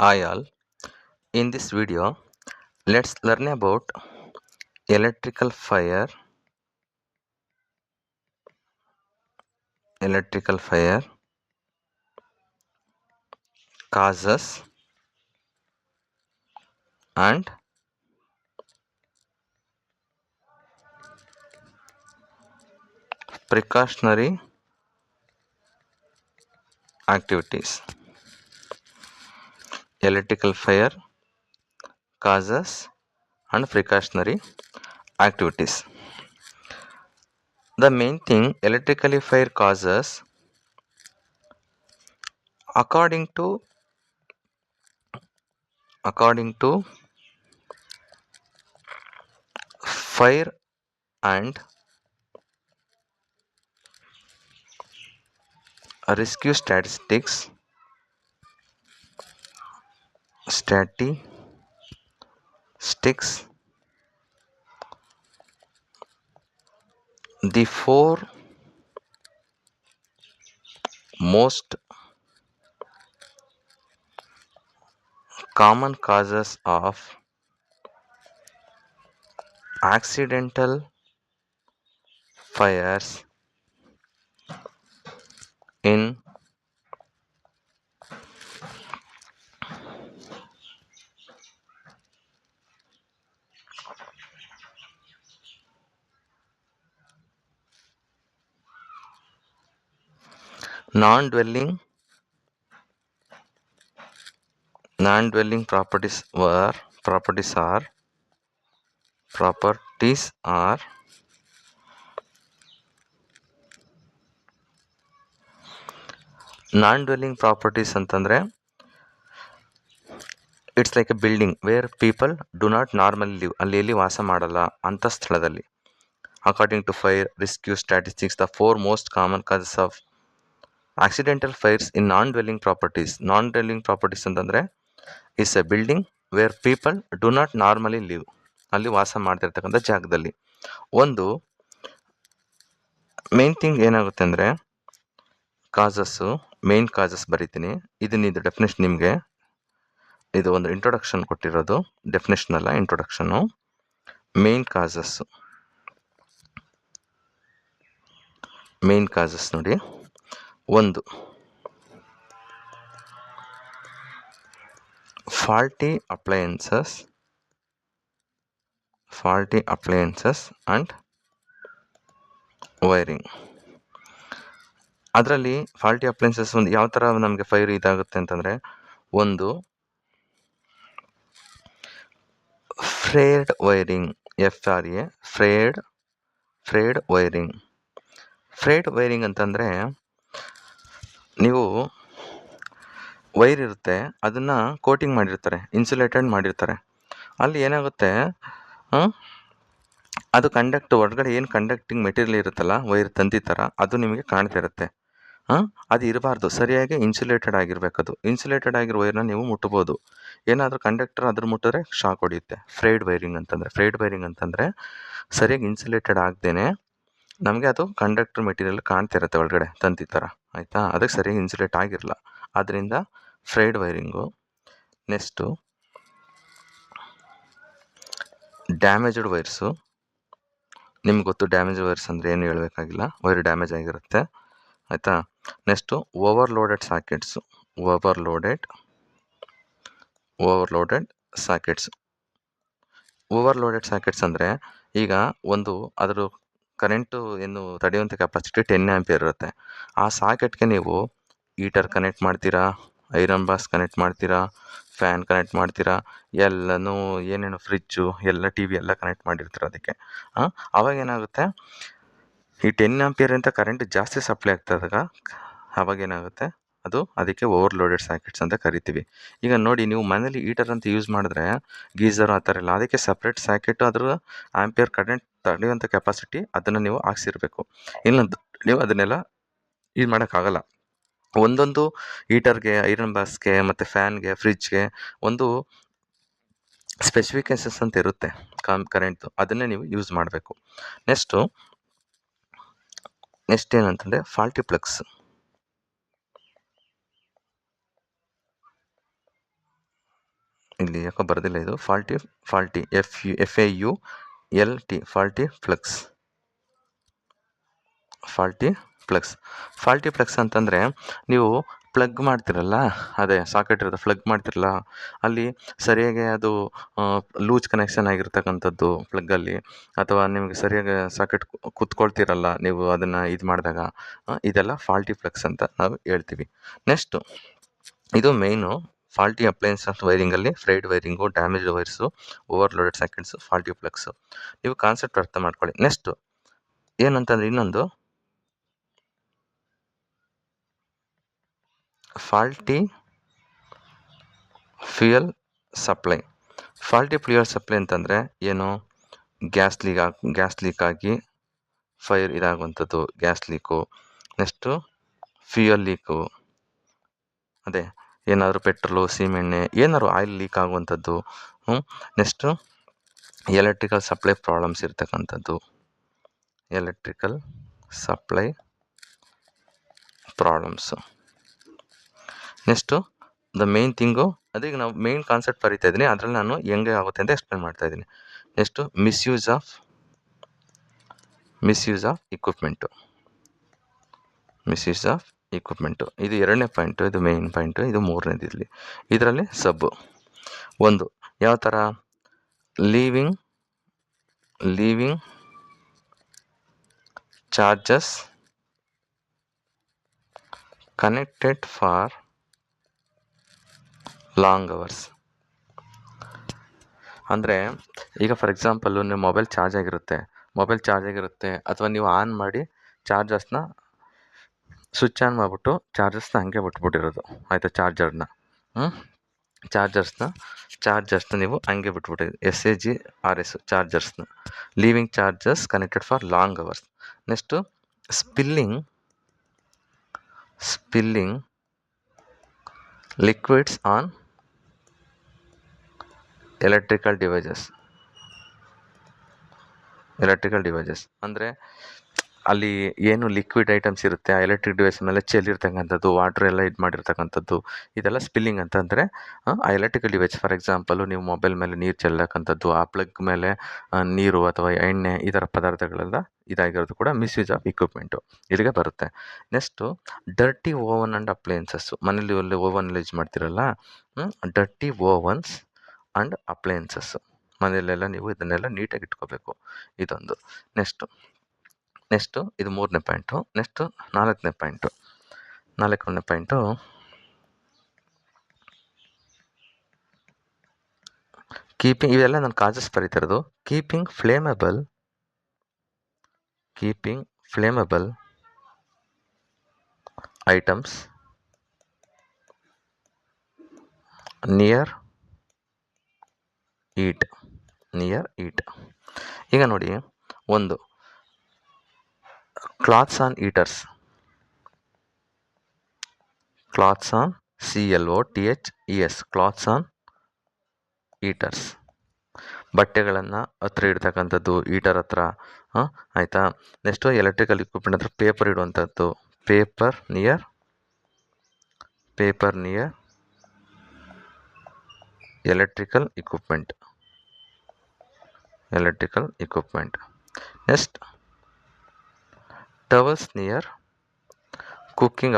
Hi all, in this video let's learn about electrical fire, causes and precautionary activities. Electrical fire, causes and precautionary activities. The main thing electrically fire causes, according to fire and rescue statistics, the four most common causes of accidental fires in non-dwelling properties are non-dwelling properties ಅಂತಂದ್ರೆ it's like a building where people do not normally live, ಅಲ್ಲಿ ಎಲ್ಲಿ ವಾಸ ಮಾಡಲ್ಲ ಅಂಥ ಸ್ಥಳದಲ್ಲಿ. According to fire rescue statistics, the four most common causes of accidental fires in non-dwelling properties ಅಂತಂದರೆ is a building where people do not normally live, ಅಲ್ಲಿ ವಾಸ ಮಾಡ್ತಿರ್ತಕ್ಕಂಥ ಜಾಗದಲ್ಲಿ. ಒಂದು ಮೇನ್ ಥಿಂಗ್ ಏನಾಗುತ್ತೆ ಅಂದರೆ ಮೇನ್ ಕಾಸಸ್ ಬರೀತೀನಿ. ಇದು ಡೆಫಿನೇಷನ್ ನಿಮಗೆ, ಇದು ಒಂದು ಇಂಟ್ರೊಡಕ್ಷನ್ ಕೊಟ್ಟಿರೋದು, ಡೆಫಿನೇಷನ್ ಅಲ್ಲ ಇಂಟ್ರೊಡಕ್ಷನ್ನು. ಮೇನ್ ಕಾಸಸ್ ನೋಡಿ, ಒಂದು faulty appliances and ವೈರಿಂಗ್. ಅದರಲ್ಲಿ ಫಾಲ್ಟಿ ಅಪ್ಲೈನ್ಸಸ್ ಒಂದು ಯಾವ ಥರ ನಮಗೆ ಫೈರ್ ಇದಾಗುತ್ತೆ ಅಂತಂದರೆ, ಒಂದು ಫ್ರೇಡ್ ವೈರಿಂಗ್, ಫ್ರೇಡ್ ವೈರಿಂಗ್ ಅಂತಂದರೆ, ನೀವು ವೈರ್ ಇರುತ್ತೆ, ಅದನ್ನು ಕೋಟಿಂಗ್ ಮಾಡಿರ್ತಾರೆ, ಇನ್ಸುಲೇಟೆಡ್ ಮಾಡಿರ್ತಾರೆ. ಅಲ್ಲಿ ಏನಾಗುತ್ತೆ, ಅದು ಹೊರಗಡೆ ಏನು ಕಂಡಕ್ಟಿಂಗ್ ಮೆಟೀರಿಯಲ್ ಇರುತ್ತಲ್ಲ, ವೈರ್ ತಂತಿ ಥರ, ಅದು ನಿಮಗೆ ಕಾಣ್ತಿರುತ್ತೆ. ಅದು ಇರಬಾರ್ದು, ಸರಿಯಾಗಿ ಇನ್ಸುಲೇಟೆಡ್ ಆಗಿರ್ಬೇಕು. ಅದು ಇನ್ಸುಲೇಟೆಡ್ ಆಗಿರೋ ವೈರ್ನ ನೀವು ಮುಟ್ಬೋದು. ಏನಾದರೂ ಕಂಡಕ್ಟರ್ ಅದ್ರ ಮುಟ್ಟಿದ್ರೆ ಶಾಕ್ ಹೊಡೆಯುತ್ತೆ. ಫ್ರೇಡ್ ವೈರಿಂಗ್ ಅಂತಂದರೆ ಸರಿಯಾಗಿ ಇನ್ಸುಲೇಟೆಡ್ ಆಗದೇನೆ ನಮಗೆ ಅದು ಕಂಡಕ್ಟರ್ ಮೆಟೀರಿಯಲ್ ಕಾಣ್ತಿರುತ್ತೆ ಒಳಗಡೆ ತಂತಿ ಥರ, ಆಯಿತಾ? ಅದಕ್ಕೆ ಸರಿಯಾಗಿ ಇನ್ಸುಲೇಟ್ ಆಗಿರಲ್ಲ, ಅದರಿಂದ ಫ್ರೇಡ್ ವೈರಿಂಗು. Next damaged wires. ನಿಮ್ಗೆ ಗೊತ್ತು ಡ್ಯಾಮೇಜ್ ವೈರ್ಸ್ ಅಂದರೆ ಏನು ಹೇಳಬೇಕಾಗಿಲ್ಲ, ವೈರ್ ಡ್ಯಾಮೇಜ್ ಆಗಿರುತ್ತೆ, ಆಯಿತಾ? ನೆಕ್ಸ್ಟು ಓವರ್ಲೋಡೆಡ್ ಸಾಕೆಟ್ಸ್ ಅಂದರೆ, ಈಗ ಒಂದು ಅದರ ಕರೆಂಟು ಏನು ತಡೆಯುವಂಥ ಕೆಪಾಸಿಟಿ 10 ಆಂಪಿಯರ್ ಇರುತ್ತೆ. ಆ ಸಾಕೆಟ್ಗೆ ನೀವು ಹೀಟರ್ ಕನೆಕ್ಟ್ ಮಾಡ್ತೀರಾ, ಐರನ್ ಬಾಕ್ಸ್ ಕನೆಕ್ಟ್ ಮಾಡ್ತೀರಾ, ಫ್ಯಾನ್ ಕನೆಕ್ಟ್ ಮಾಡ್ತೀರಾ, ಎಲ್ಲನೂ ಏನೇನು ಫ್ರಿಜ್ಜು ಎಲ್ಲ ಟಿ ವಿ ಎಲ್ಲ ಕನೆಕ್ಟ್ ಮಾಡಿರ್ತೀರ ಅದಕ್ಕೆ. ಆವಾಗ ಏನಾಗುತ್ತೆ, ಈ 10 ಆಂಪಿಯರ್ ಅಂತ ಕರೆಂಟ್ ಜಾಸ್ತಿ ಸಪ್ಲೈ ಆಗ್ತದಾಗ ಅವಾಗೇನಾಗುತ್ತೆ, ಅದು ಅದಕ್ಕೆ ಓವರ್ಲೋಡೆಡ್ ಸಾಕೆಟ್ಸ್ ಅಂತ ಕರಿತೀವಿ. ಈಗ ನೋಡಿ, ನೀವು ಮನೇಲಿ ಹೀಟರ್ ಅಂತ ಯೂಸ್ ಮಾಡಿದ್ರೆ, ಗೀಸರ್ ಆ ಥರ ಎಲ್ಲ, ಅದಕ್ಕೆ ಸಪ್ರೇಟ್ ಸಾಕೆಟು ಅದ್ರ ಆಂಪಿಯರ್ ಕರೆಂಟ್ ತಡೆಯುವಂಥ ಕೆಪಾಸಿಟಿ ಅದನ್ನು ನೀವು ಹಾಕ್ಸಿರ್ಬೇಕು. ಇಲ್ಲ ನೀವು ಅದನ್ನೆಲ್ಲ ಯೂಸ್ ಮಾಡೋಕ್ಕಾಗಲ್ಲ. ಒಂದೊಂದು ಹೀಟರ್ಗೆ, ಐರನ್ ಬಾಕ್ಸ್ಗೆ ಮತ್ತು ಫ್ಯಾನ್ಗೆ, ಫ್ರಿಜ್ಗೆ ಒಂದು ಸ್ಪೆಸಿಫಿಕೇಷನ್ಸ್ ಅಂತ ಇರುತ್ತೆ ಕರೆಂಟ್ದು, ಅದನ್ನೇ ನೀವು ಯೂಸ್ ಮಾಡಬೇಕು. ನೆಕ್ಸ್ಟ್ ಏನಂತಂದರೆ ಫಾಲ್ಟಿ ಪ್ಲಗ್ಸ್. ಇಲ್ಲಿ ಯಾಕೋ ಬರೋದಿಲ್ಲ ಇದು, ಫಾಲ್ಟಿ FAULT ಫಾಲ್ಟಿ ಪ್ಲಗ್ಸ್ ಅಂತಂದರೆ ನೀವು ಪ್ಲಗ್ ಮಾಡ್ತಿರಲ್ಲ, ಅದೇ ಸಾಕೆಟ್ ಇರುತ್ತೆ ಪ್ಲಗ್ ಮಾಡ್ತಿರಲ್ಲ, ಅಲ್ಲಿ ಸರಿಯಾಗಿ ಅದು ಲೂಸ್ ಕನೆಕ್ಷನ್ ಆಗಿರ್ತಕ್ಕಂಥದ್ದು ಪ್ಲಗ್ಗಲ್ಲಿ, ಅಥವಾ ನಿಮಗೆ ಸರಿಯಾಗಿ ಸಾಕೆಟ್ ಕುತ್ಕೊಳ್ತಿರಲ್ಲ ನೀವು ಅದನ್ನು ಇದು ಮಾಡಿದಾಗ, ಇದೆಲ್ಲ ಫಾಲ್ಟಿ ಪ್ಲಗ್ಸ್ ಅಂತ ನಾವು ಹೇಳ್ತೀವಿ. ನೆಕ್ಸ್ಟು ಇದು ಮೇಯ್ನು ಫಾಲ್ಟಿ ಅಪ್ಲೈನ್ಸ್ ವೈರಿಂಗಲ್ಲಿ frayed wiring, damaged wires, overloaded sockets, faulty plugs. ನೀವು ಕಾನ್ಸೆಪ್ಟ್ ಅರ್ಥ ಮಾಡ್ಕೊಳ್ಳಿ. ನೆಕ್ಸ್ಟು ಏನಂತಂದರೆ ಇನ್ನೊಂದು faulty fuel supply. Faulty fuel supply ಅಂತಂದರೆ ಏನು, ಗ್ಯಾಸ್ ಲೀಕ್ ಆಗಿ ಫೈರ್ ಇದಾಗುವಂಥದ್ದು gas leak. Next fuel leak, ಅದೇ ಏನಾದರೂ ಪೆಟ್ರೋಲು, ಸೀಮೆಣ್ಣೆ, ಏನಾದ್ರು ಆಯಿಲ್ ಲೀಕ್ ಆಗುವಂಥದ್ದು. ನೆಕ್ಸ್ಟು ಎಲೆಕ್ಟ್ರಿಕಲ್ ಸಪ್ಲೈ ಪ್ರಾಬ್ಲಮ್ಸ್ ಇರ್ತಕ್ಕಂಥದ್ದು, electrical supply problems. Next the main thing, ಅದೀಗ ನಾವು ಮೇನ್ ಕಾನ್ಸೆಪ್ಟ್ ಬರೀತಾ ಇದ್ದೀನಿ, ಅದರಲ್ಲಿ ನಾನು ಹೆಂಗೆ ಆಗುತ್ತೆ ಅಂತ ಎಕ್ಸ್ಪ್ಲೇನ್ ಮಾಡ್ತಾ ಇದ್ದೀನಿ. ನೆಕ್ಸ್ಟು ಮಿಸ್ಯೂಸ್ ಆಫ್ ಇಕ್ವಿಪ್ಮೆಂಟು, ಇದು 2ನೇ ಪಾಯಿಂಟು, ಇದು ಮೇನ್ ಪಾಯಿಂಟು, ಇದು 3ನೇದು. ಇದರಲ್ಲಿ ಸಬ್ಬು ಒಂದು ಯಾವ ಥರ, leaving charges connected for long hours. ಅಂದರೆ ಈಗ ಫಾರ್ ಎಕ್ಸಾಂಪಲ್ಲು ನಿಮ್ಮ ಮೊಬೈಲ್ ಚಾರ್ಜ್ ಆಗಿರುತ್ತೆ, ಅಥವಾ ನೀವು ಆನ್ ಮಾಡಿ ಚಾರ್ಜರ್ಸ್ನ ಸ್ವಿಚ್ ಆನ್ ಮಾಡಿಬಿಟ್ಟು ಚಾರ್ಜರ್ಸ್ನ ಹಂಗೆ ಬಿಟ್ಬಿಟ್ಟಿರೋದು, ಆಯಿತಾ, ಚಾರ್ಜರ್ಸ್ನ ನೀವು ಹಂಗೆ ಬಿಟ್ಬಿಟ್ಟಿರೋದು, SAGRS ಚಾರ್ಜರ್ಸ್ನ, leaving charges connected for long hours. Next spilling liquids on electrical devices. ಅಂದರೆ ಅಲ್ಲಿ ಏನು ಲಿಕ್ವಿಡ್ ಐಟಮ್ಸ್ ಇರುತ್ತೆ ಆ ಎಲೆಕ್ಟ್ರಿಕ್ ಡಿವೈಸ್ ಮೇಲೆ ಚೆಲ್ಲಿರ್ತಕ್ಕಂಥದ್ದು, ವಾಟ್ರ್ ಎಲ್ಲ ಇದು ಮಾಡಿರ್ತಕ್ಕಂಥದ್ದು, ಇದೆಲ್ಲ ಸ್ಪಿಲ್ಲಿಂಗ್ ಅಂತಂದರೆ ಆ ಎಲೆಕ್ಟ್ರಿಕಲ್ ಡಿವೈಸ್. ಫಾರ್ ಎಕ್ಸಾಂಪಲು ನೀವು ಮೊಬೈಲ್ ಮೇಲೆ ನೀರು ಚೆಲ್ಲಕ್ಕಂಥದ್ದು, ಆ ಪ್ಲಗ್ ಮೇಲೆ ನೀರು ಅಥವಾ ಎಣ್ಣೆ, ಈ ಥರ ಪದಾರ್ಥಗಳೆಲ್ಲ ಇದಾಗಿರೋದು ಕೂಡ ಮಿಸ್ಯೂಸ್ ಆಫ್ ಇಕ್ವಿಪ್ಮೆಂಟು ಇಲ್ಲಿಗೆ ಬರುತ್ತೆ. Next dirty oven and appliances. ಮನೇಲಿ ಒಳ್ಳೆ ಓವನಲ್ಲಿ ಯೂಸ್ ಮಾಡ್ತಿರಲ್ಲ, ಡರ್ಟಿ ಓವನ್ಸ್ ಆ್ಯಂಡ್ ಅಪ್ಲಯನ್ಸಸ್ಸು, ಮನೆಯಲ್ಲೆಲ್ಲ ನೀವು ಇದನ್ನೆಲ್ಲ ನೀಟಾಗಿ ಇಟ್ಕೋಬೇಕು, ಇದೊಂದು. ನೆಕ್ಸ್ಟು ಇದು 3ನೇ ಪಾಯಿಂಟು. ನೆಕ್ಸ್ಟು 4ನೇ ಪಾಯಿಂಟು ಕೀಪಿಂಗ್, ಇವೆಲ್ಲ ನಾನು ಕಾಜಸ್ ಬರೀತಿರೋದು. Keeping flammable items near heat. ಈಗ ನೋಡಿ, ಒಂದು clothes on heaters, clothes on heaters, ಬಟ್ಟೆಗಳನ್ನು ಹತ್ರ ಇಡ್ತಕ್ಕಂಥದ್ದು ಈಟರ್ ಹತ್ರ, ಆಯಿತಾ. ನೆಕ್ಸ್ಟು ಎಲೆಕ್ಟ್ರಿಕಲ್ ಇಕ್ವಿಪ್ಮೆಂಟ್ ಹತ್ರ ಪೇಪರ್ ಇಡುವಂಥದ್ದು, paper near electrical equipment. Next towels near cooking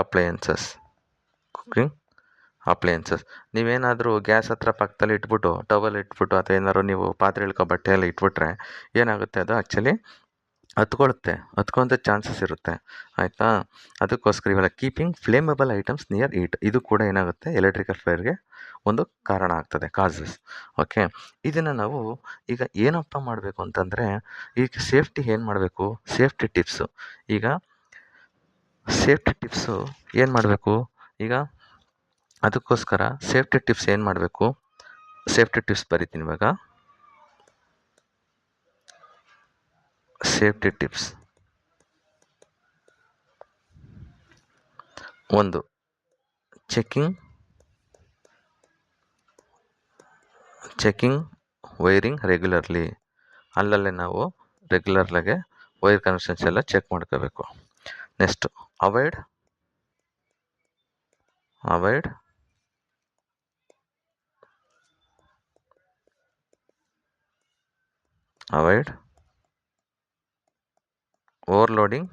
appliances. ನೀವೇನಾದರೂ ಗ್ಯಾಸ್ ಹತ್ರ ಪಕ್ಕದಲ್ಲಿ ಇಟ್ಬಿಟ್ಟು ಟವಲ್ ಇಟ್ಬಿಟ್ಟು, ಅಥವಾ ಏನಾದ್ರು ನೀವು ಪಾತ್ರೆ ಇಳ್ಕೊ ಬಟ್ಟೆ ಎಲ್ಲ ಇಟ್ಬಿಟ್ರೆ ಏನಾಗುತ್ತೆ, ಅದು ಆ್ಯಕ್ಚುಲಿ ಹತ್ಕೊಳ್ಳೋಂಥ ಚಾನ್ಸಸ್ ಇರುತ್ತೆ, ಆಯಿತಾ. ಅದಕ್ಕೋಸ್ಕರ ಇವೆಲ್ಲ ಕೀಪಿಂಗ್ ಫ್ಲೇಮಬಲ್ ಐಟಮ್ಸ್ ನಿಯರ್ ಈಟ್, ಇದು ಕೂಡ ಏನಾಗುತ್ತೆ, ಎಲೆಕ್ಟ್ರಿಕಲ್ ಫೈರ್ಗೆ ಒಂದು ಕಾರಣ ಆಗ್ತದೆ, ಕಾಸಸ್. ಓಕೆ, ಇದನ್ನು ನಾವು ಈಗ ಏನಪ್ಪ ಮಾಡಬೇಕು ಅಂತಂದರೆ, ಈಗ ಸೇಫ್ಟಿ ಏನು ಮಾಡಬೇಕು, ಸೇಫ್ಟಿ ಟಿಪ್ಸು ಏನು ಮಾಡಬೇಕು, ಈಗ ಅದಕ್ಕೋಸ್ಕರ ಸೇಫ್ಟಿ ಟಿಪ್ಸ್ ಬರಿತೀನಿ ಇವಾಗ. ಸೇಫ್ಟಿ ಟಿಪ್ಸ್ ಒಂದು, ಚೆಕಿಂಗ್ ವೈರಿಂಗ್ ರೆಗ್ಯುಲರ್ಲಿ. ಅಲ್ಲಲ್ಲೇ ನಾವು ರೆಗ್ಯುಲರ್ಲಾಗೆ ವೈರ್ ಕನೆಕ್ಷನ್ಸ್ ಎಲ್ಲ ಚೆಕ್ ಮಾಡ್ಕೋಬೇಕು. Next avoid avoid overloading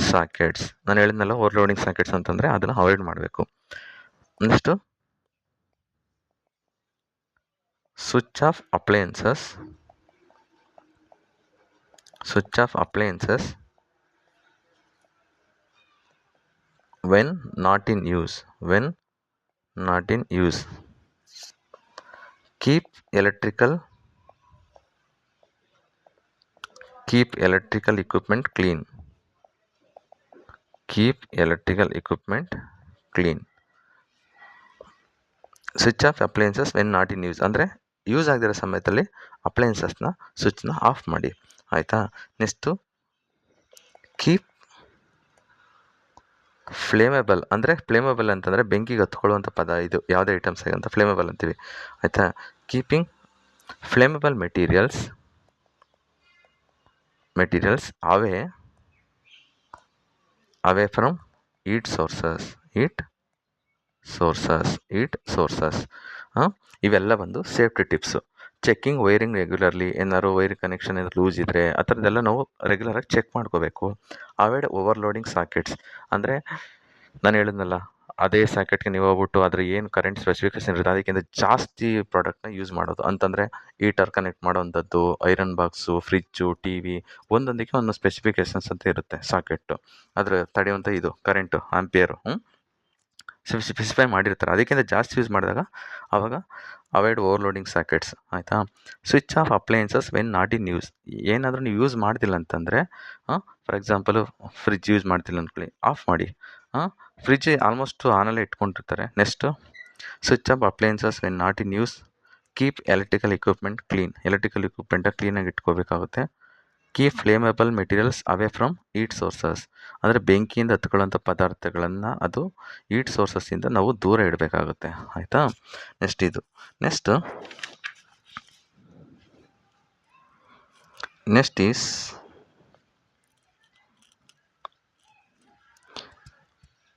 sockets. ನಾನು ಹೇಳಿದ್ನಲ್ಲ ಓವರ್ಲೋಡಿಂಗ್ ಸಾಕೆಟ್ಸ್ ಅಂತಂದರೆ ಅದನ್ನು ಅವಾಯ್ಡ್ ಮಾಡಬೇಕು. Next switch off appliances when not in use. Keep electrical equipment clean. Switch off appliances when not in use ಅಂದರೆ ಯೂಸ್ ಆಗದಿರೋ ಸಮಯದಲ್ಲಿ ಅಪ್ಲಯನ್ಸಸ್ನ ಸ್ವಿಚ್ನ of ಮಾಡಿ, ಆಯಿತಾ. ನೆಕ್ಸ್ಟು ಕೀಪ್ ಫ್ಲೇಮೇಬಲ್ ಅಂತಂದರೆ ಬೆಂಕಿಗೆ ಹತ್ಕೊಳ್ಳುವಂಥ ಪದ. ಇದು ಯಾವುದೇ ಐಟಮ್ಸ್ ಅಂತ ಫ್ಲೇಮೇಬಲ್ ಅಂತೀವಿ, ಆಯಿತಾ. Keeping flammable materials away from heat sources. ಇವೆಲ್ಲ ಬಂದು safety tips. Checking wiring regularly, ಏನಾದ್ರು ವೈರ್ ಕನೆಕ್ಷನ್ ಏನಾದ್ರು ಲೂಸ್ ಇದ್ದರೆ ಆ ಥರದ್ದೆಲ್ಲ ನಾವು ರೆಗ್ಯುಲರಾಗಿ ಚೆಕ್ ಮಾಡ್ಕೋಬೇಕು. ಅವಾಯ್ಡ್ ಓವರ್ಲೋಡಿಂಗ್ ಸಾಕೆಟ್ಸ್ ಅಂದರೆ ನಾನು ಹೇಳಿದ್ನಲ್ಲ, ಅದೇ ಸಾಕೆಟ್ಗೆ ನೀವು ಹೋಗ್ಬಿಟ್ಟು ಅದ್ರ ಏನು ಕರೆಂಟ್ ಸ್ಪೆಸಿಫಿಕೇಶನ್ ಇರುತ್ತೆ ಅದಕ್ಕಿಂತ ಜಾಸ್ತಿ ಪ್ರಾಡಕ್ಟ್ನ ಯೂಸ್ ಮಾಡೋದು. ಅಂತಂದರೆ ಹೀಟರ್ ಕನೆಕ್ಟ್ ಮಾಡೋವಂಥದ್ದು, iron box, fridge, T V, ಒಂದೊಂದಕ್ಕೆ ಒಂದು ಸ್ಪೆಸಿಫಿಕೇಶನ್ಸ್ ಅಂತ ಇರುತ್ತೆ ಸಾಕೆಟ್ಟು. ಅದ್ರ ತಡೆಯುವಂಥ ಇದು ಕರೆಂಟು ಆಂಪಿಯರು ಸ್ಪೆಸಿಫೈ ಮಾಡಿರ್ತಾರೆ. ಅದಕ್ಕಿಂತ ಜಾಸ್ತಿ ಯೂಸ್ ಮಾಡಿದಾಗ ಆವಾಗ ಅವಾಯ್ಡ್ ಓವರ್ಲೋಡಿಂಗ್ ಸಾಕೆಟ್ಸ್, ಆಯಿತಾ. Switch off appliances when not in use. ಏನಾದರೂ ನೀವು ಯೂಸ್ ಮಾಡ್ತಿಲ್ಲ ಅಂತಂದರೆ, ಫಾರ್ ಎಕ್ಸಾಂಪಲು ಫ್ರಿಜ್ ಯೂಸ್ ಮಾಡ್ತಿಲ್ಲ ಅಂದ್ಕೊಳ್ಳಿ, ಆಫ್ ಮಾಡಿ. ಫ್ರಿಜ್ ಆಲ್ಮೋಸ್ಟು ಆನಲ್ಲೇ ಇಟ್ಕೊಂಡಿರ್ತಾರೆ. Next switch off appliances when not in use. Keep electrical equipment ಕ್ಲೀನಾಗಿ ಇಟ್ಕೋಬೇಕಾಗುತ್ತೆ. Keep flammable materials away from heat sources ಅಂದರೆ ಬೆಂಕಿಯಿಂದ ಹತ್ಕೊಳ್ಳೋಂಥ ಪದಾರ್ಥಗಳನ್ನು ಅದು ಹೀಟ್ ಸೋರ್ಸಸ್ಸಿಂದ ನಾವು ದೂರ ಇಡಬೇಕಾಗುತ್ತೆ, ಆಯಿತಾ. Next is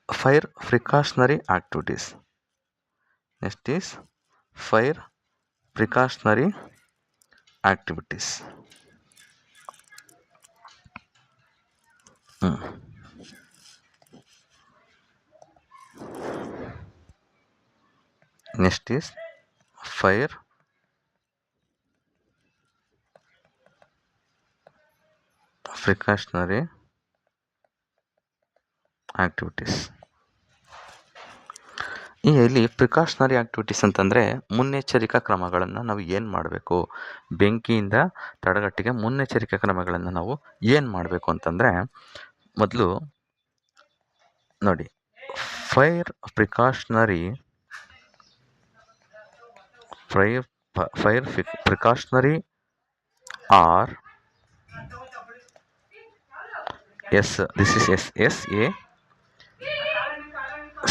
fire precautionary activities. Next is fire precautionary activities. ಇಲ್ಲಿ ಪ್ರಿಕಾಷನರಿ ಆಕ್ಟಿವಿಟೀಸ್ ಅಂತಂದರೆ ಮುನ್ನೆಚ್ಚರಿಕಾ ಕ್ರಮಗಳನ್ನು ನಾವು ಏನು ಮಾಡಬೇಕು, ಬೆಂಕಿಯಿಂದ ತಡೆಗಟ್ಟಿಗೆ ಮುನ್ನೆಚ್ಚರಿಕಾ ಕ್ರಮಗಳನ್ನು ನಾವು ಏನು ಮಾಡಬೇಕು ಅಂತಂದರೆ, ಮೊದಲು ನೋಡಿ, fire precautionary are this is SSA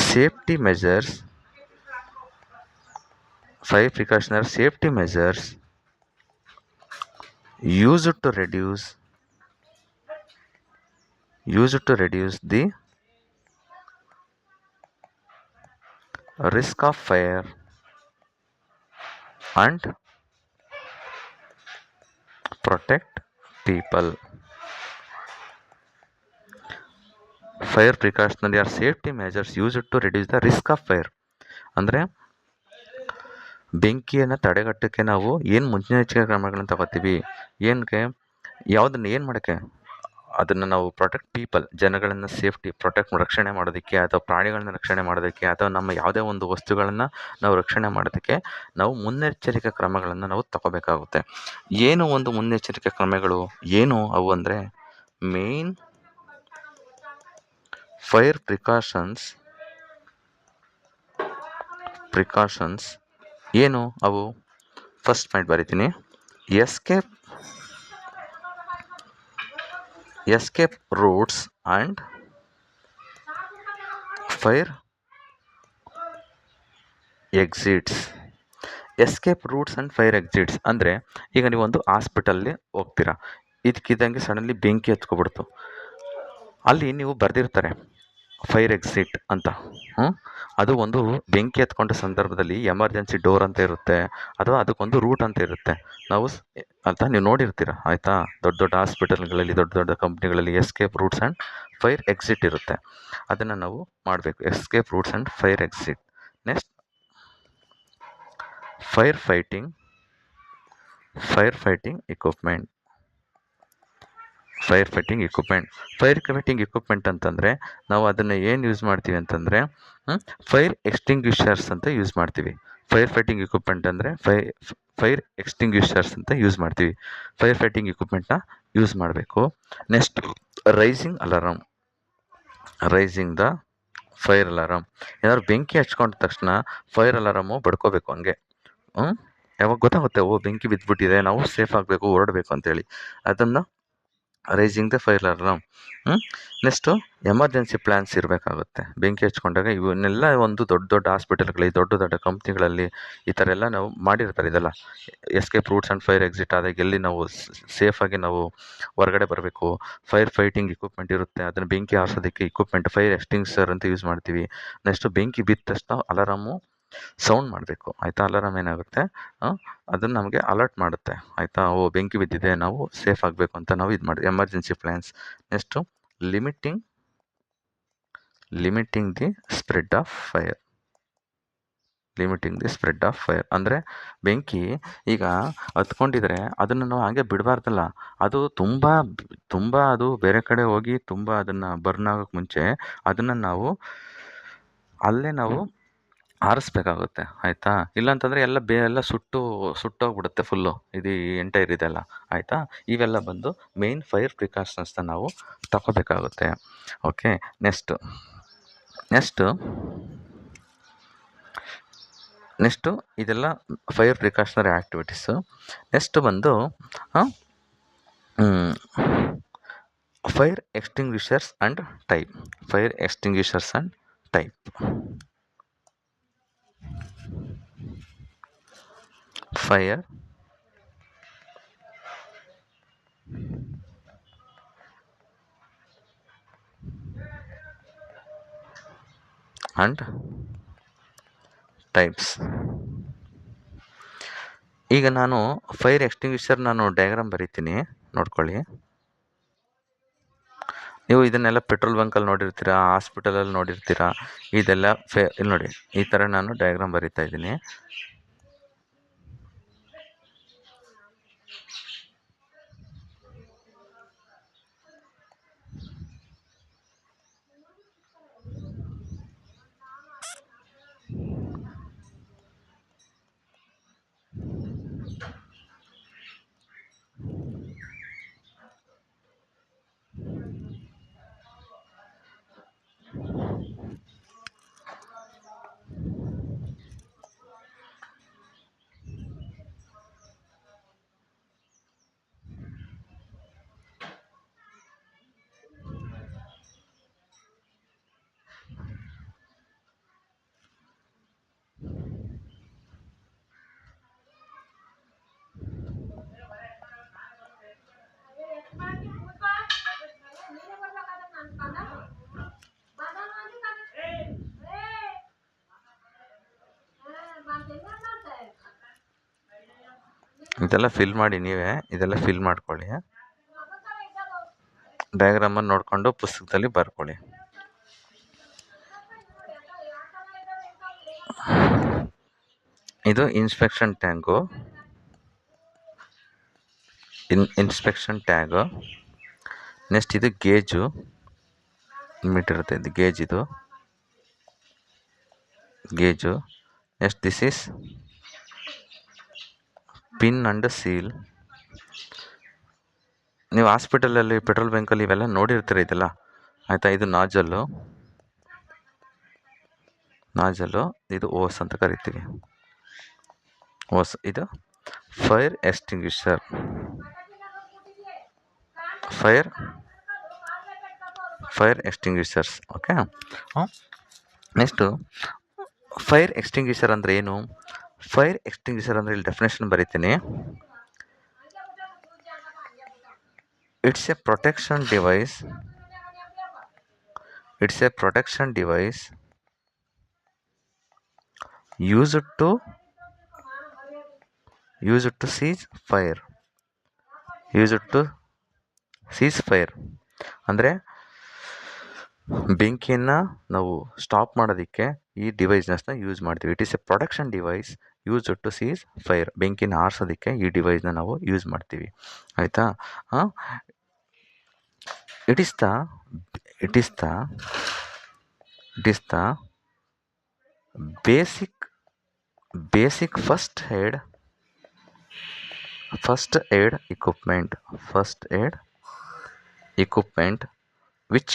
safety measures. Fire precautionary safety measures used to reduce the risk of fire and protect people. Fire precautionary are safety measures used to reduce the risk of fire ಅಂದರೆ ಬೆಂಕಿಯನ್ನು ತಡೆಗಟ್ಟಕ್ಕೆ ನಾವು ಏನು ಮುನ್ನೆಚ್ಚರಿಕೆ ಕ್ರಮಗಳನ್ನು ತಗೋತೀವಿ, ಏನು ಮಾಡೋಕ್ಕೆ, ಅದನ್ನು ನಾವು ಪ್ರೊಟೆಕ್ಟ್ ಪೀಪಲ್, ಜನಗಳನ್ನು ರಕ್ಷಣೆ ಮಾಡೋದಕ್ಕೆ, ಅಥವಾ ಪ್ರಾಣಿಗಳನ್ನ ರಕ್ಷಣೆ ಮಾಡೋದಕ್ಕೆ, ಅಥವಾ ನಮ್ಮ ಯಾವುದೇ ಒಂದು ವಸ್ತುಗಳನ್ನು ನಾವು ರಕ್ಷಣೆ ಮಾಡೋದಕ್ಕೆ ನಾವು ಮುನ್ನೆಚ್ಚರಿಕೆ ಕ್ರಮಗಳನ್ನು ನಾವು ತಗೋಬೇಕಾಗುತ್ತೆ. ಏನು ಒಂದು ಮುನ್ನೆಚ್ಚರಿಕೆ ಕ್ರಮಗಳು ಏನು ಅವು ಅಂದರೆ, ಮೇನ್ ಫೈರ್ ಪ್ರಿಕಾಷನ್ಸ್ ಏನು ಅವು? ಫಸ್ಟ್ ಪಾಯಿಂಟ್ ಬರೀತೀನಿ. Escape routes and fire exits. Escape routes and fire exits ಅಂದರೆ, ಈಗ ನೀವು ಒಂದು ಹಾಸ್ಪಿಟಲ್ಲಿ ಹೋಗ್ತೀರಾ, ಇದಕ್ಕಿದ್ದಂಗೆ ಸಡನ್ಲಿ ಬೆಂಕಿ ಹತ್ಕೊಬಿಡ್ತು. ಅಲ್ಲಿ ನೀವು ಬರೆದಿರ್ತಾರೆ ಫೈರ್ ಎಕ್ಸಿಟ್ ಅಂತ. ಅದು ಒಂದು ಬೆಂಕಿ ಹತ್ಕೊಂಡ ಸಂದರ್ಭದಲ್ಲಿ ಎಮರ್ಜೆನ್ಸಿ ಡೋರ್ ಅಂತ ಇರುತ್ತೆ, ಅಥವಾ ಅದಕ್ಕೊಂದು ರೂಟ್ ಅಂತ ಇರುತ್ತೆ. ನಾವು ಅಂತ ನೀವು ನೋಡಿರ್ತೀರ ಆಯಿತಾ. ದೊಡ್ಡ ದೊಡ್ಡ ಹಾಸ್ಪಿಟಲ್ಗಳಲ್ಲಿ, ದೊಡ್ಡ ದೊಡ್ಡ ಕಂಪ್ನಿಗಳಲ್ಲಿ escape routes and fire exit ಇರುತ್ತೆ. ಅದನ್ನು ನಾವು ಮಾಡಬೇಕು, escape routes and fire exit. Next fire fighting equipment. Fire fighting equipment ಅಂತಂದರೆ ನಾವು ಅದನ್ನು ಏನು ಯೂಸ್ ಮಾಡ್ತೀವಿ ಅಂತಂದರೆ ಫೈರ್ ಎಕ್ಸ್ಟಿಂಗ್ವಿಷರ್ಸ್ ಅಂತ ಯೂಸ್ ಮಾಡ್ತೀವಿ. ಫೈರ್ ಫೈಟಿಂಗ್ ಇಕ್ವಿಪ್ಮೆಂಟ್ ಅಂದರೆ ಫೈರ್ ಎಕ್ಸ್ಟಿಂಗ್ವಿಷರ್ಸ್ ಅಂತ ಯೂಸ್ ಮಾಡ್ತೀವಿ. ಫೈರ್ ಫೈಟಿಂಗ್ ಇಕ್ವಿಪ್ಮೆಂಟ್ನ ಯೂಸ್ ಮಾಡಬೇಕು. Next raising the fire alarm. ಏನಾದ್ರು ಬೆಂಕಿ ಹಚ್ಕೊಂಡ ತಕ್ಷಣ ಫೈರ್ ಅಲಾರಮು ಬಡ್ಕೋಬೇಕು ಹಂಗೆ. ಯಾವಾಗ ಗೊತ್ತಾಗುತ್ತೆ ಬೆಂಕಿ ಬಿದ್ದುಬಿಟ್ಟಿದೆ, ನಾವು ಸೇಫ್ ಆಗಬೇಕು, ಹೊರಡಬೇಕು ಅಂತೇಳಿ. ಅದನ್ನು raising the fire alarm. Next emergency plans ಇರಬೇಕಾಗುತ್ತೆ. ಬೆಂಕಿ ಹಚ್ಕೊಂಡಾಗ ಇವನ್ನೆಲ್ಲ ಒಂದು ದೊಡ್ಡ ದೊಡ್ಡ ಹಾಸ್ಪಿಟಲ್ಗಳಲ್ಲಿ, ದೊಡ್ಡ ದೊಡ್ಡ ಕಂಪ್ನಿಗಳಲ್ಲಿ ಈ ಥರ ಎಲ್ಲ ನಾವು ಮಾಡಿರ್ತಾರೆ. ಇದೆಲ್ಲ escape routes and fire exit ಆದಾಗ ಎಲ್ಲಿ ನಾವು ಸೇಫಾಗಿ ನಾವು ಹೊರಗಡೆ ಬರಬೇಕು, ಫೈರ್ ಫೈಟಿಂಗ್ ಇಕ್ವಿಪ್ಮೆಂಟ್ ಇರುತ್ತೆ. ಅದನ್ನು ಬೆಂಕಿ ಆರಿಸೋದಕ್ಕೆ ಇಕ್ವಿಪ್ಮೆಂಟ್ ಫೈರ್ ಎಕ್ಸ್ಟಿಂಗ್ವಿಷರ್ ಅಂತ ಯೂಸ್ ಮಾಡ್ತೀವಿ. ನೆಕ್ಸ್ಟು ಬೆಂಕಿ ಬಿದ್ದ ತಕ್ಷಣ ಅಲಾರಾಮು ಸೌಂಡ್ ಮಾಡಬೇಕು ಆಯಿತಾ. ಅಲಾರಾಮ್ ಏನಾಗುತ್ತೆ, ಅದನ್ನು ನಮಗೆ ಅಲರ್ಟ್ ಮಾಡುತ್ತೆ ಆಯಿತಾ. ಬೆಂಕಿ ಬಿದ್ದಿದೆ, ನಾವು ಸೇಫ್ ಆಗಬೇಕು ಅಂತ ನಾವು ಇದು ಮಾಡಿ emergency plans. Next limiting the spread of fire. ಅಂದರೆ ಬೆಂಕಿ ಈಗ ಹತ್ಕೊಂಡಿದ್ರೆ ಅದನ್ನು ನಾವು ಹಾಗೆ ಬಿಡಬಾರ್ದಲ್ಲ. ಅದು ತುಂಬ ಅದು ಬೇರೆ ಕಡೆ ಹೋಗಿ ತುಂಬ ಅದನ್ನು ಬರ್ನ್ ಆಗೋಕ್ಕೆ ಮುಂಚೆ ಅದನ್ನು ನಾವು ಅಲ್ಲೇ ನಾವು ಆರಿಸ್ಬೇಕಾಗುತ್ತೆ ಆಯಿತಾ. ಇಲ್ಲಾಂತಂದರೆ ಎಲ್ಲ ಸುಟ್ಟೋಗ್ಬಿಡುತ್ತೆ ಫುಲ್ಲು, ಇದು ಎಂಟೈರ್ ಇದೆಲ್ಲ ಆಯಿತಾ. ಇವೆಲ್ಲ ಬಂದು ಮೇಯ್ನ್ ಫೈರ್ ಪ್ರಿಕಾಷನ್ಸ್ನ ನಾವು ತಗೋಬೇಕಾಗುತ್ತೆ. ಓಕೆ, ನೆಕ್ಸ್ಟು ಇದೆಲ್ಲ ಫೈರ್ ಪ್ರಿಕಾಷನರಿ ಆ್ಯಕ್ಟಿವಿಟೀಸು. ನೆಕ್ಸ್ಟ್ ಬಂದು fire extinguishers and type. Fire and types. ಈಗ ನಾನು ಫೈರ್ ಎಕ್ಸ್ಟಿಂಗ್ವಿಷರ್ ಡಯಾಗ್ರಾಮ್ ಬರೀತೀನಿ, ನೋಡ್ಕೊಳ್ಳಿ. ನೀವು ಇದನ್ನೆಲ್ಲ ಪೆಟ್ರೋಲ್ ಬಂಕಲ್ಲಿ ನೋಡಿರ್ತೀರಾ, ಹಾಸ್ಪಿಟಲಲ್ಲಿ ನೋಡಿರ್ತೀರಾ. ಇದೆಲ್ಲ ಇಲ್ಲಿ ನೋಡಿ, ಈ ಥರ ನಾನು ಡಯಾಗ್ರಾಮ್ ಬರೀತಾ ಇದ್ದೀನಿ. ಇದೆಲ್ಲ ಫಿಲ್ ಮಾಡಿ, ಇದೆಲ್ಲ ಫಿಲ್ ಮಾಡ್ಕೊಳ್ಳಿ. ಡಯಾಗ್ರಾಮನ್ನು ನೋಡಿಕೊಂಡು ಪುಸ್ತಕದಲ್ಲಿ ಬರ್ಕೊಳ್ಳಿ. ಇದು ಇನ್ಸ್ಪೆಕ್ಷನ್ ಟ್ಯಾಂಕು. ನೆಕ್ಸ್ಟ್ ಇದು ಗೇಜು, ಮೀಟರ್ ಇರುತ್ತೆ, ಇದು gauge. Next this is pin and seal. ನೀವು ಹಾಸ್ಪಿಟಲಲ್ಲಿ, ಪೆಟ್ರೋಲ್ ಬಂಕಲ್ಲಿ ಇವೆಲ್ಲ ನೋಡಿರ್ತೀರ ಇದೆಲ್ಲ ಆಯಿತಾ. ಇದು ನಾಜಲ್ಲು, ಇದು ಓಸ್ ಅಂತ ಕರಿತೀವಿ, ಓಸ್. ಇದು fire extinguisher, fire extinguishers. Okay. Next fire extinguisher ಅಂದರೆ ಏನು? ಫೈರ್ ಎಕ್ಸ್ಟಿಂಗ್ವಿಷರ್ ಅಂದರೆ ಇಲ್ಲಿ ಡೆಫಿನೇಷನ್ ಬರೀತೀನಿ. It's a protection device it's a protection device used to seize fire. used to seize fire ಅಂದರೆ ಬೆಂಕಿಯನ್ನು ನಾವು ಸ್ಟಾಪ್ ಮಾಡೋದಕ್ಕೆ ಈ ಡಿವೈಸ್ನ ಯೂಸ್ ಮಾಡ್ತೀವಿ. It is a protection device use to seize fire. ಬೆಂಕಿನ ಆರಿಸೋದಕ್ಕೆ ಈ ಡಿವೈಸ್ನ ನಾವು ಯೂಸ್ ಮಾಡ್ತೀವಿ, ಆಯಿತಾ. It is the basic first aid equipment which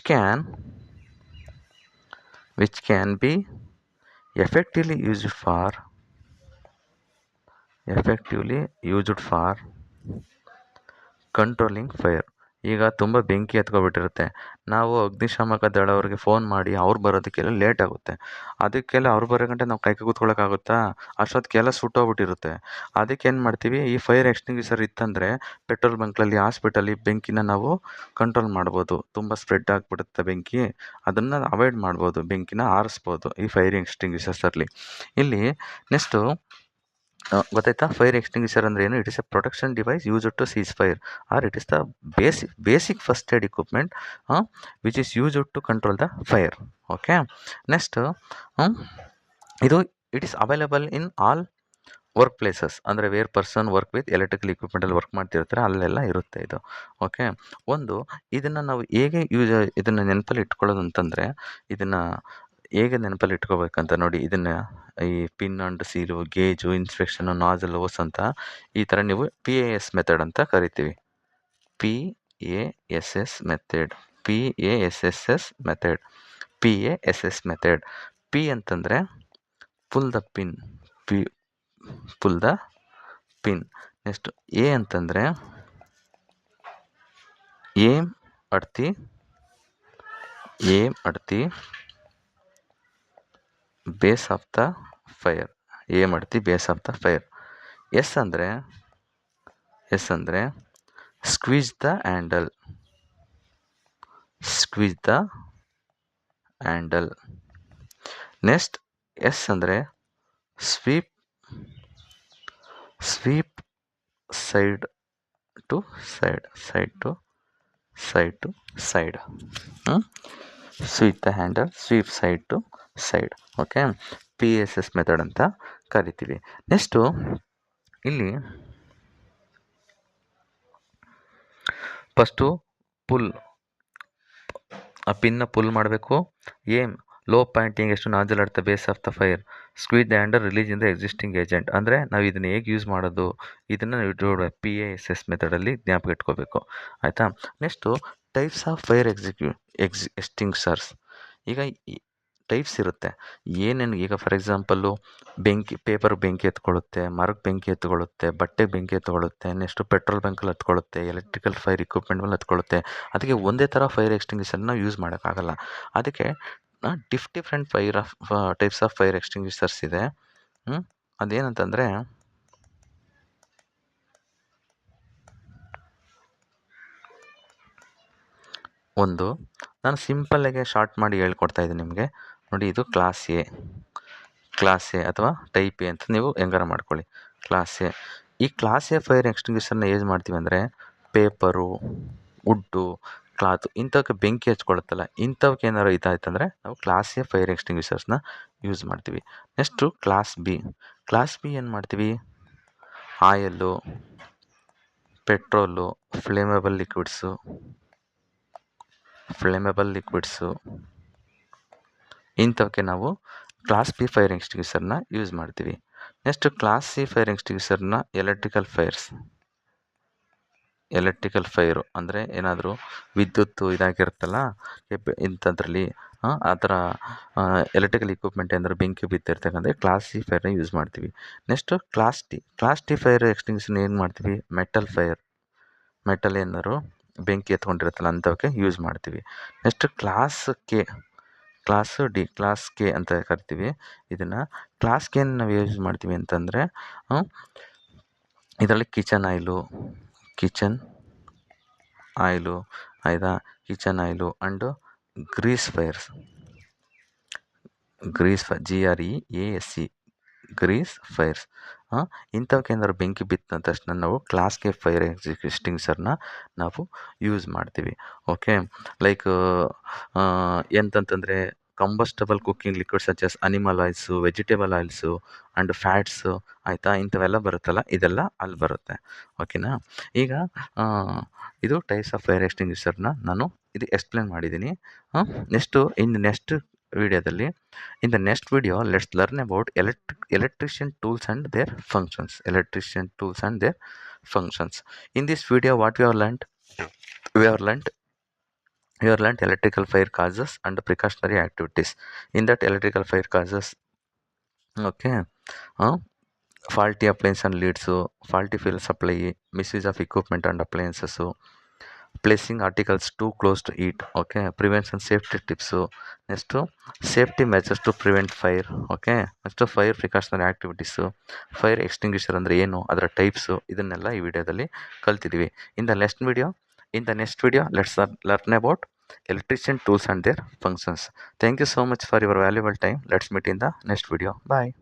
can be effectively used for controlling fire. ಈಗ ತುಂಬ ಬೆಂಕಿ ಹತ್ಕೊಬಿಟ್ಟಿರುತ್ತೆ, ನಾವು ಅಗ್ನಿಶಾಮಕ ದಳವ್ರಿಗೆ ಫೋನ್ ಮಾಡಿ ಅವ್ರು ಬರೋದಕ್ಕೆಲ್ಲ ಲೇಟ್ ಆಗುತ್ತೆ. ಅದಕ್ಕೆಲ್ಲ ಅವ್ರು ಬರೋ ಗಂಟೆ ನಾವು ಕೈ ಕೂತ್ಕೊಳ್ಳೋಕ್ಕಾಗುತ್ತಾ? ಅಷ್ಟೊತ್ತಿಗೆಲ್ಲ ಸುಟ್ಟೋಗ್ಬಿಟ್ಟಿರುತ್ತೆ. ಅದಕ್ಕೆ ಏನು ಮಾಡ್ತೀವಿ, ಈ ಫೈರ್ ಎಕ್ಸ್ಟಿಂಗ್ವಿಷರ್ ಇತ್ತಂದರೆ ಪೆಟ್ರೋಲ್ ಬಂಕ್ಗಳಲ್ಲಿ, ಹಾಸ್ಪಿಟಲಿ ಬೆಂಕಿನ ನಾವು ಕಂಟ್ರೋಲ್ ಮಾಡ್ಬೋದು. ತುಂಬ ಸ್ಪ್ರೆಡ್ ಆಗಿಬಿಡುತ್ತೆ ಬೆಂಕಿ, ಅದನ್ನು ಅವಾಯ್ಡ್ ಮಾಡ್ಬೋದು, ಬೆಂಕಿನ ಆರಿಸ್ಬೋದು ಈ ಫೈರ್ ಎಕ್ಸ್ಟಿಂಗ್ವಿಷರ್ಸಲ್ಲಿ. ಇಲ್ಲಿ ನೆಕ್ಸ್ಟು ಗೊತ್ತಾಯ್ತಾ? ಫೈರ್ ಎಕ್ಸ್ಟಿಂಗ್ವಿಷರ್ ಅಂದರೆ ಏನು? It is a protection device use to seize fire, or it is the basic first aid equipment which is use to control the fire. Okay, next it is available in all work places, ಅಂದರೆ where person work with electrical ಇಕ್ವಿಪ್ಮೆಂಟಲ್ಲಿ work ಮಾಡ್ತಿರ್ತಾರೆ ಅಲ್ಲೆಲ್ಲ ಇರುತ್ತೆ ಇದು. Okay, ಇದನ್ನು ನಾವು ಹೇಗೆ ಇದನ್ನು ನೆನಪಲ್ಲಿ ಇಟ್ಕೊಳ್ಳೋದು ಅಂತಂದರೆ, ಇದನ್ನು ಹೇಗೆ ನೆನಪಲ್ಲಿ ಇಟ್ಕೋಬೇಕಂತ ನೋಡಿ. ಇದನ್ನು ಈ pin and seal, gauge, inspection, nozzle, hose ಅಂತ ಈ ಥರ ನೀವು PAS ಮೆಥಡ್ ಅಂತ ಕರಿತೀವಿ. PASS method. ಪಿ ಅಂತಂದರೆ pull the pin. Next A ಅಂತಂದರೆ aim at the base of the fire. S ಅಂದರೆ squeeze the handle. Next S ಅಂದರೆ sweep side to side. Sweep the handle, sweep side to side. Okay, PASS method ಅಂತ ಕರಿತೀವಿ. Next ಇಲ್ಲಿ first ಆ ಪಿನ್ನ pull ಮಾಡಬೇಕು. Aim low Poynting ಎಷ್ಟು nozzle at the base of the fire. Squeeze the handle, release in the existing agent. ಅಂದರೆ ನಾವು ಇದನ್ನು ಹೇಗೆ ಯೂಸ್ ಮಾಡೋದು, ಇದನ್ನು PASS ಮೆಥಡಲ್ಲಿ ಜ್ಞಾಪಕ ಇಟ್ಕೋಬೇಕು, ಆಯಿತಾ. Next types of fire extinguishers. ಈಗ ಟೈಪ್ಸ್ ಇರುತ್ತೆ ಏನೇನು. ಈಗ ಫಾರ್ ಎಕ್ಸಾಂಪಲ್ಲು ಪೇಪರ್ ಬೆಂಕಿ ಎತ್ಕೊಳ್ಳುತ್ತೆ, ಮರಕ್ಕೆ ಬೆಂಕಿ ಎತ್ಕೊಳ್ಳುತ್ತೆ, ಬಟ್ಟೆಗೆ ಬೆಂಕಿ ಎತ್ಕೊಳ್ಳುತ್ತೆ, ನೆಕ್ಸ್ಟು ಪೆಟ್ರೋಲ್ ಬಂಕಲ್ಲಿ ಹತ್ಕೊಳ್ಳುತ್ತೆ, ಎಲೆಕ್ಟ್ರಿಕಲ್ ಫೈರ್ ಇಕ್ವಿಪ್ಮೆಂಟ್ ಮೇಲೆ ಹತ್ಕೊಳ್ಳುತ್ತೆ. ಅದಕ್ಕೆ ಒಂದೇ ಥರ ಫೈರ್ ಎಕ್ಸ್ಟಿಂಗ್ವಿಷರ್ನ ಯೂಸ್ ಮಾಡೋಕ್ಕಾಗಲ್ಲ. ಅದಕ್ಕೆ different types of fire extinguishers ಇದೆ. ಅದೇನಂತಂದರೆ, ನಾನು ಸಿಂಪಲ್ಲಾಗೆ ಶಾರ್ಟ್ ಮಾಡಿ ಹೇಳ್ಕೊಡ್ತಾ ಇದ್ದೀನಿ ನಿಮಗೆ. ನೋಡಿ, ಇದು ಕ್ಲಾಸ್ ಎ ಅಥವಾ ಟೈಪ್ ಎ ಅಂತ ನೀವು ಹೆಂಗಾರ ಮಾಡ್ಕೊಳ್ಳಿ. Class A. ಈ ಕ್ಲಾಸ್ ಎ ಫೈರ್ ಎಕ್ಸ್ಟಿಂಗ್ವಿಷರ್ನ ಯೂಸ್ ಮಾಡ್ತೀವಿ ಅಂದರೆ ಪೇಪರು, ವುಡ್ಡು, ಕ್ಲಾತು ಇಂಥವಕ್ಕೆ ಬೆಂಕಿ ಹಚ್ಕೊಳ್ಳುತ್ತಲ್ಲ, ಇಂಥವಕ್ಕೆ ಏನಾರು ಇದಾಯ್ತಂದರೆ ನಾವು ಕ್ಲಾಸ್ ಎ ಫೈರ್ ಎಕ್ಸ್ಟಿಂಗ್ವಿಷರ್ಸ್ನ ಯೂಸ್ ಮಾಡ್ತೀವಿ. ನೆಕ್ಸ್ಟು ಕ್ಲಾಸ್ ಬಿ ಏನು ಮಾಡ್ತೀವಿ? ಆಯಲ್ಲು, ಪೆಟ್ರೋಲು, ಫ್ಲೇಮೇಬಲ್ ಲಿಕ್ವಿಡ್ಸು ಇಂಥವಕ್ಕೆ ನಾವು ಕ್ಲಾಸ್ ಬಿ ಫೈರ್ ಎಕ್ಸ್ಟಿಂಗ್ವಿಷರ್ನ ಯೂಸ್ ಮಾಡ್ತೀವಿ. ನೆಕ್ಸ್ಟ್ ಕ್ಲಾಸ್ ಸಿ ಫೈರ್ ಎಕ್ಸ್ಟಿಂಗ್ವಿಷರ್ನ ಎಲೆಕ್ಟ್ರಿಕಲ್ ಫೈರು ಅಂದರೆ ಏನಾದರೂ ವಿದ್ಯುತ್ತು ಇದಾಗಿರುತ್ತಲ್ಲ ಇಂಥದ್ರಲ್ಲಿ, ಆ ಥರ ಎಲೆಕ್ಟ್ರಿಕಲ್ ಇಕ್ವಿಪ್ಮೆಂಟ್ ಏನಾದರೂ ಬೆಂಕಿ ಬಿದ್ದಿರ್ತಕ್ಕಂಥ ಕ್ಲಾಸ್ ಸಿ ಫೈರ್ನ ಯೂಸ್ ಮಾಡ್ತೀವಿ. ನೆಕ್ಸ್ಟು ಕ್ಲಾಸ್ ಟಿ ಫೈರ್ ಎಕ್ಸ್ಟಿಂಗ್ವಿಷನ್ ಏನು ಮಾಡ್ತೀವಿ? ಮೆಟಲ್ ಏನಾದ್ರು ಬೆಂಕಿ ಎತ್ಕೊಂಡಿರುತ್ತಲ್ಲ ಅಂಥವಕ್ಕೆ ಯೂಸ್ ಮಾಡ್ತೀವಿ. ನೆಕ್ಸ್ಟ್ ಕ್ಲಾಸ್ ಕೆ ಅಂತ ಕರಿತೀವಿ ಇದನ್ನು. ಕ್ಲಾಸ್ ಕೆನ ನಾವು ಯೂಸ್ ಮಾಡ್ತೀವಿ ಅಂತಂದರೆ ಇದರಲ್ಲಿ ಕಿಚನ್ ಆಯಿಲು ಆಯಿತಾ, kitchen oil and grease fires, GREASE, grease fires. ಇಂಥವಕ್ಕೆ ಏನಾದ್ರು ಬೆಂಕಿ ಬಿತ್ತ ತಕ್ಷಣ ನಾವು ಕ್ಲಾಸ್ಗೆ ಫೈರ್ ಎಕ್ಸ್ಟಿಂಗ್ವಿಷರ್ನ ನಾವು ಯೂಸ್ ಮಾಡ್ತೀವಿ. ಓಕೆ, ಲೈಕ್ ಎಂತಂತಂದರೆ combustible cooking liquid such as animal oils, vegetable oils and fats, ಆಯಿತಾ, ಇಂಥವೆಲ್ಲ ಬರುತ್ತಲ್ಲ, ಇದೆಲ್ಲ ಅಲ್ಲಿ ಬರುತ್ತೆ. ಓಕೆನಾ. ಈಗ ಇದು ಟೈಪ್ಸ್ ಆಫ್ ಫೈರ್ ಎಕ್ಸ್ಟಿಂಗ್ವಿಷರ್ನ ನಾನು ಇದು ಎಕ್ಸ್ಪ್ಲೇನ್ ಮಾಡಿದ್ದೀನಿ. ನೆಕ್ಸ್ಟ್ ವಿಡಿಯೋದಲ್ಲಿ, in the next video, let's learn about electrician tools and their functions. In this video, what we have learnt? We have learnt electrical fire causes and precautionary activities. In that, electrical fire causes, okay, faulty appliance and leads, faulty fuel supply, misuse of equipment and appliances, placing articles too close to heat, okay, prevention safety tips, next safety measures to prevent fire, okay, next fire precautionary activities, fire extinguisher ಅಂದರೆ ಏನು, ಅದರ types, ಇದನ್ನೆಲ್ಲ ಈ ವಿಡಿಯೋದಲ್ಲಿ ಕಲ್ತಿದ್ದೀವಿ. In the next video let's learn about electrician tools and their functions. Thank you so much for your valuable time. Let's meet in the next video. Bye.